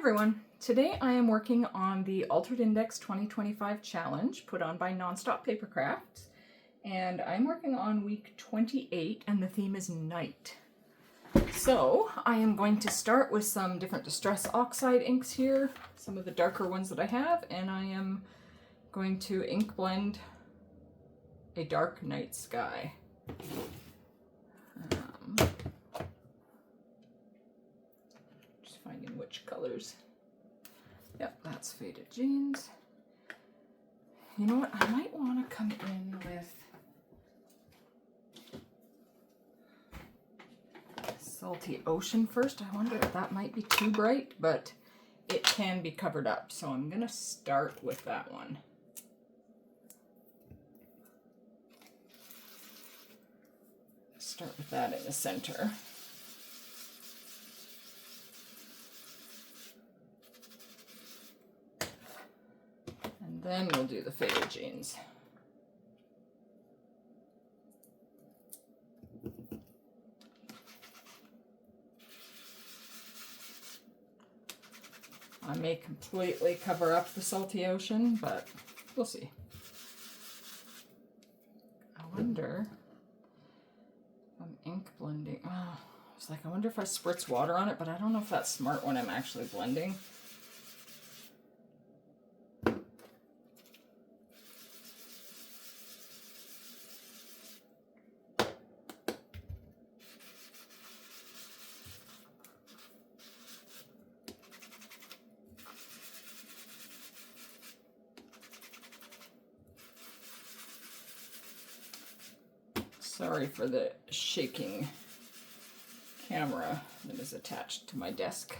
everyone. Today I am working on the Altered Index 2025 challenge put on by Nonstop Paper Crafts, and I'm working on week 28 and the theme is night. So I am going to start with some different Distress Oxide inks here, some of the darker ones that I have, and I am going to ink blend a dark night sky. Just finding which colors. Yep, that's Faded Jeans. You know what? I might want to come in with Salty Ocean first. I wonder if that might be too bright, but it can be covered up. So I'm going to start with that one. Start with that in the center. And then we'll do the Faded Jeans. I may completely cover up the Salty Ocean, but we'll see. I wonder if I'm ink blending. Oh, I was like, I wonder if I spritz water on it, but I don't know if that's smart when I'm actually blending. Sorry for the shaking camera that is attached to my desk.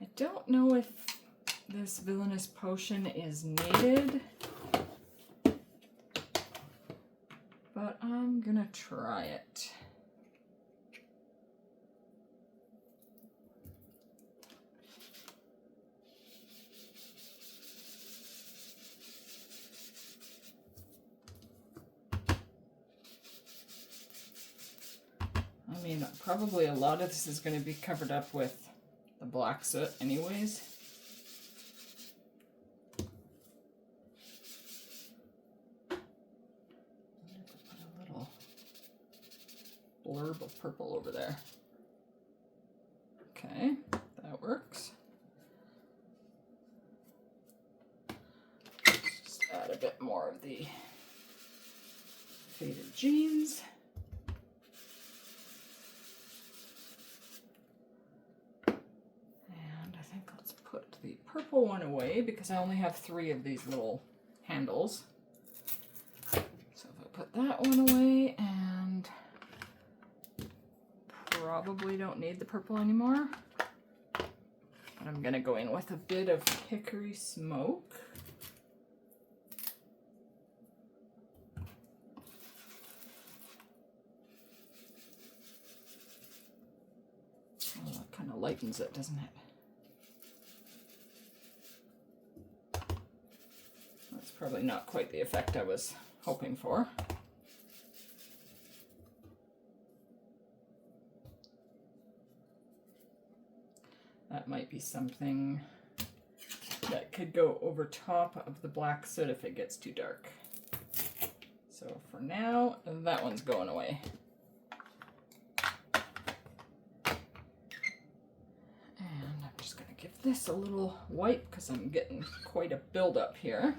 I don't know if this Villainous Potion is needed, but I'm gonna try it. I mean, probably a lot of this is going to be covered up with the black soot anyways. I'm going to put a little blurb of purple over there. Okay, that works. Just add a bit more of the Faded Jeans. The purple one away because I only have 3 of these little handles. So if I put that one away, and probably don't need the purple anymore. But I'm gonna go in with a bit of Hickory Smoke. Oh, that kind of lightens it, doesn't it? Probably not quite the effect I was hoping for. That might be something that could go over top of the black soot if it gets too dark. So for now, that one's going away. And I'm just going to give this a little wipe because I'm getting quite a buildup here.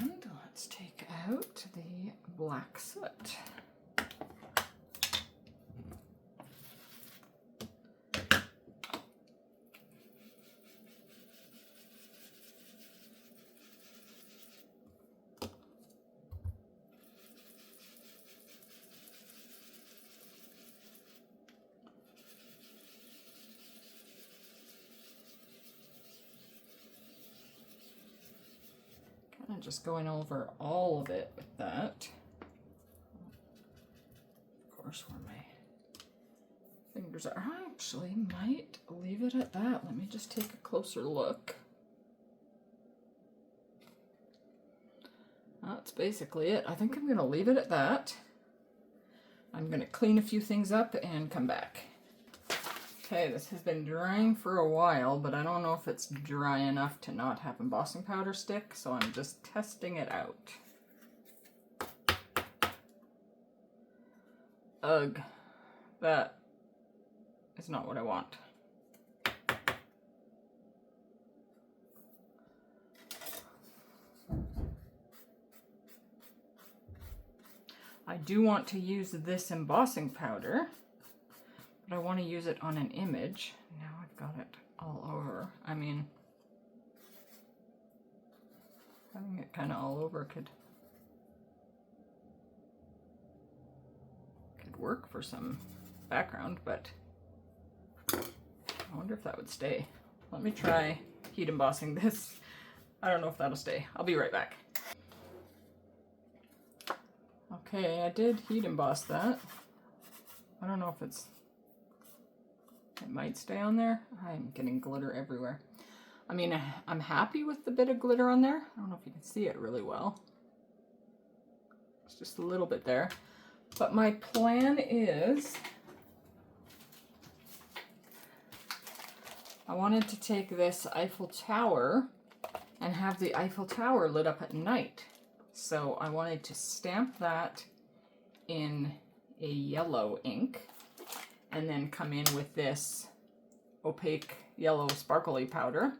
And let's take out the black soot. And just going over all of it with that. Of course, where my fingers are. I actually might leave it at that. Let me just take a closer look. That's basically it. I think I'm going to leave it at that. I'm going to clean a few things up and come back. Okay, this has been drying for a while, but I don't know if it's dry enough to not have embossing powder stick, so I'm just testing it out. Ugh, that is not what I want. I do want to use this embossing powder, but I want to use it on an image. Now I've got it all over. I mean, having it kind of all over could work for some background, but I wonder if that would stay. Let me try heat embossing this. I don't know if that'll stay. I'll be right back. Okay, I did heat emboss that. I don't know if it might stay on there. I'm getting glitter everywhere. I mean, I'm happy with the bit of glitter on there. I don't know if you can see it really well. It's just a little bit there. But my plan is, I wanted to take this Eiffel Tower and have the Eiffel Tower lit up at night. So I wanted to stamp that in a yellow ink and then come in with this opaque yellow sparkly powder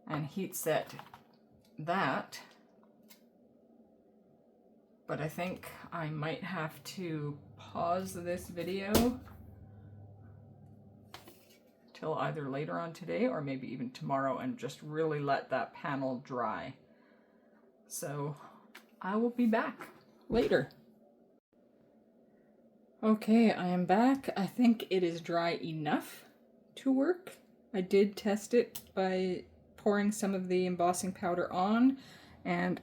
and heat set that. But I think I might have to pause this video till either later on today or maybe even tomorrow and just really let that panel dry. So I will be back later. Okay, I am back. I think it is dry enough to work. I did test it by pouring some of the embossing powder on, and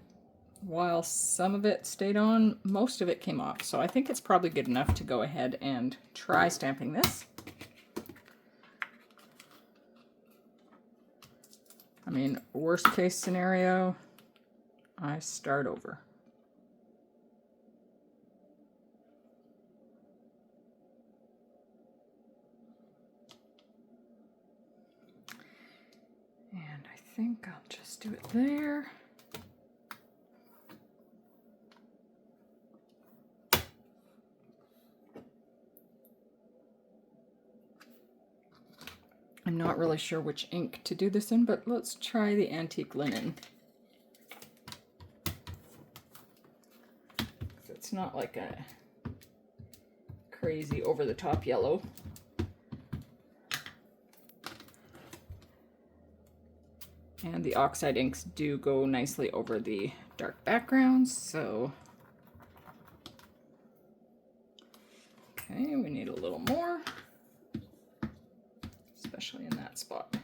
while some of it stayed on, most of it came off. So I think it's probably good enough to go ahead and try stamping this. I mean, worst case scenario, I start over. And I think I'll just do it there. I'm not really sure which ink to do this in, but let's try the antique linen. It's not like a crazy over-the-top yellow. And the oxide inks do go nicely over the dark backgrounds, so... Okay, we need a little more, especially in that spot.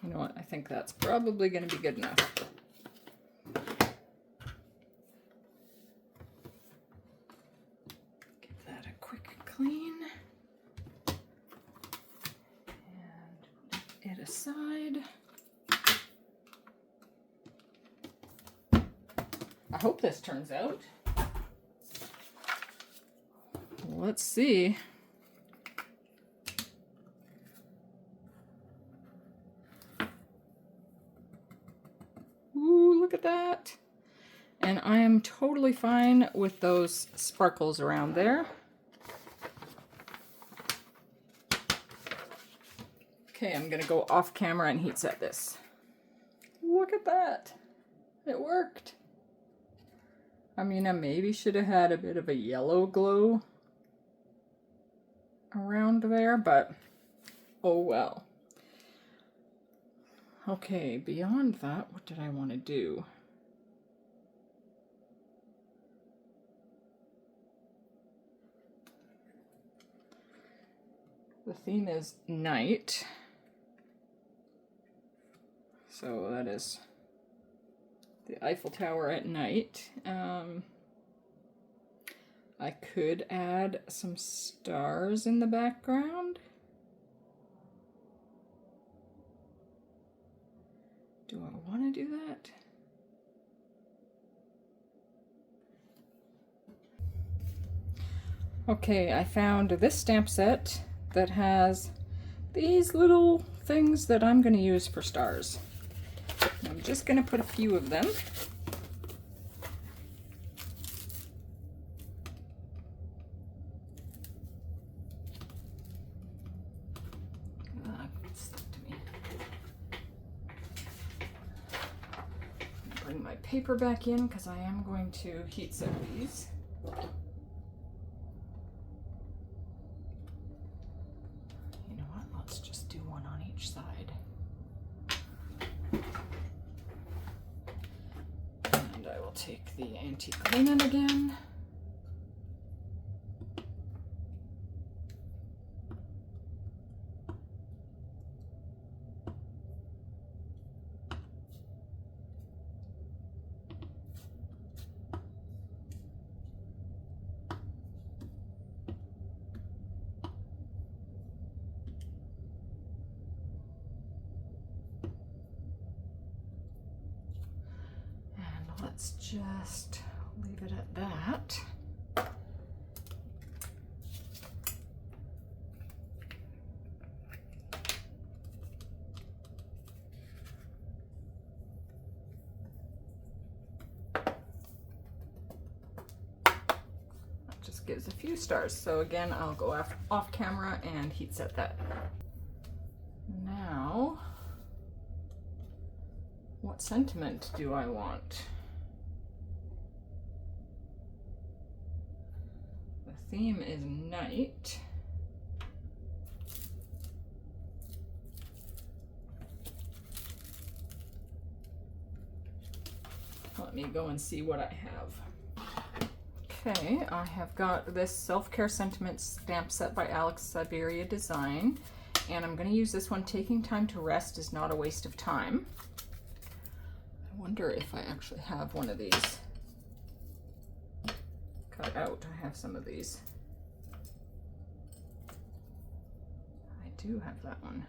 You know what, I think that's probably going to be good enough. Give that a quick clean. And put it aside. I hope this turns out. Let's see. Ooh, look at that. And I am totally fine with those sparkles around there. Okay, I'm gonna go off camera and heat set this. Look at that. It worked. I mean, I maybe should have had a bit of a yellow glow around there, but oh well. Okay, beyond that, what did I want to do? The theme is night. So that is the Eiffel Tower at night. I could add some stars in the background. Do I want to do that? Okay, I found this stamp set that has these little things that I'm going to use for stars. I'm just going to put a few of them. Bring my paper back in because I am going to heat set these. You know what? Let's just do one on each side. And I will take the antique linen again. Let's just leave it at that. That just gives a few stars. So again, I'll go off camera and heat set that. Now, what sentiment do I want? The theme is night. Let me go and see what I have. Okay, I have got this Self-Care Sentiments stamp set by Alex Siberia Design, and I'm going to use this one, Taking Time to Rest is Not a Waste of Time. I wonder if I actually have one of these cut out. I have some of these. I do have that one.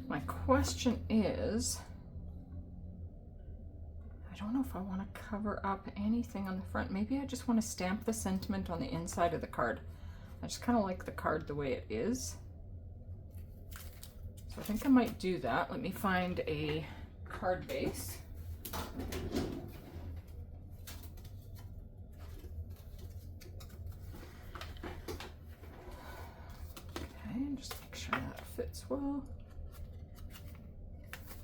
My question is, I don't know if I want to cover up anything on the front. Maybe I just want to stamp the sentiment on the inside of the card. I just kind of like the card the way it is. So I think I might do that. Let me find a card base. Okay, just make sure that fits well.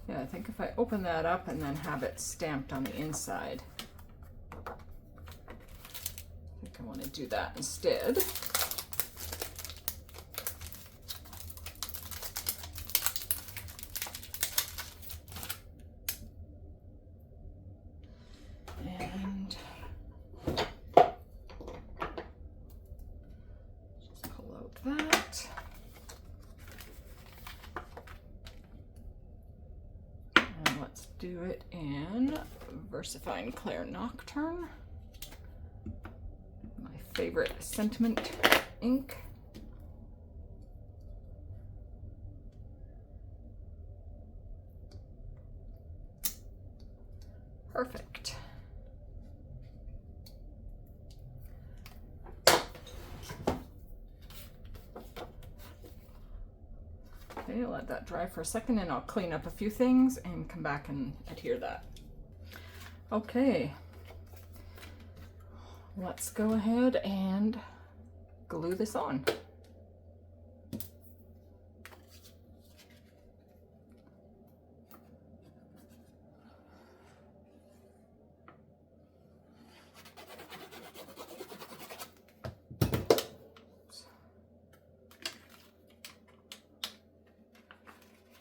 Yeah, I think if I open that up and then have it stamped on the inside, I think I want to do that instead. And just pull out that. And let's do it in VersaFine Clair Nocturne, my favorite sentiment ink. Perfect. Okay, I'll let that dry for a second and I'll clean up a few things and come back and adhere that. Okay, let's go ahead and glue this on.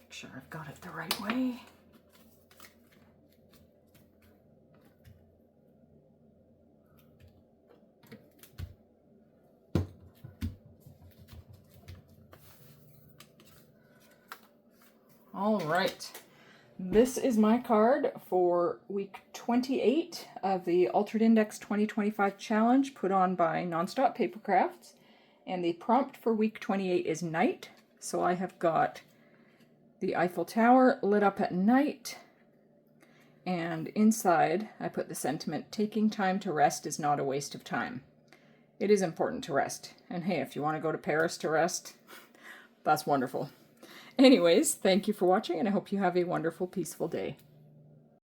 Make sure I've got it the right way. All right. This is my card for week 28 of the Altered Index 2025 challenge put on by Nonstop Papercrafts. And the prompt for week 28 is night. So I have got the Eiffel Tower lit up at night. And inside I put the sentiment, taking time to rest is not a waste of time. It is important to rest. And hey, if you want to go to Paris to rest, that's wonderful. Anyways, thank you for watching, and I hope you have a wonderful, peaceful day.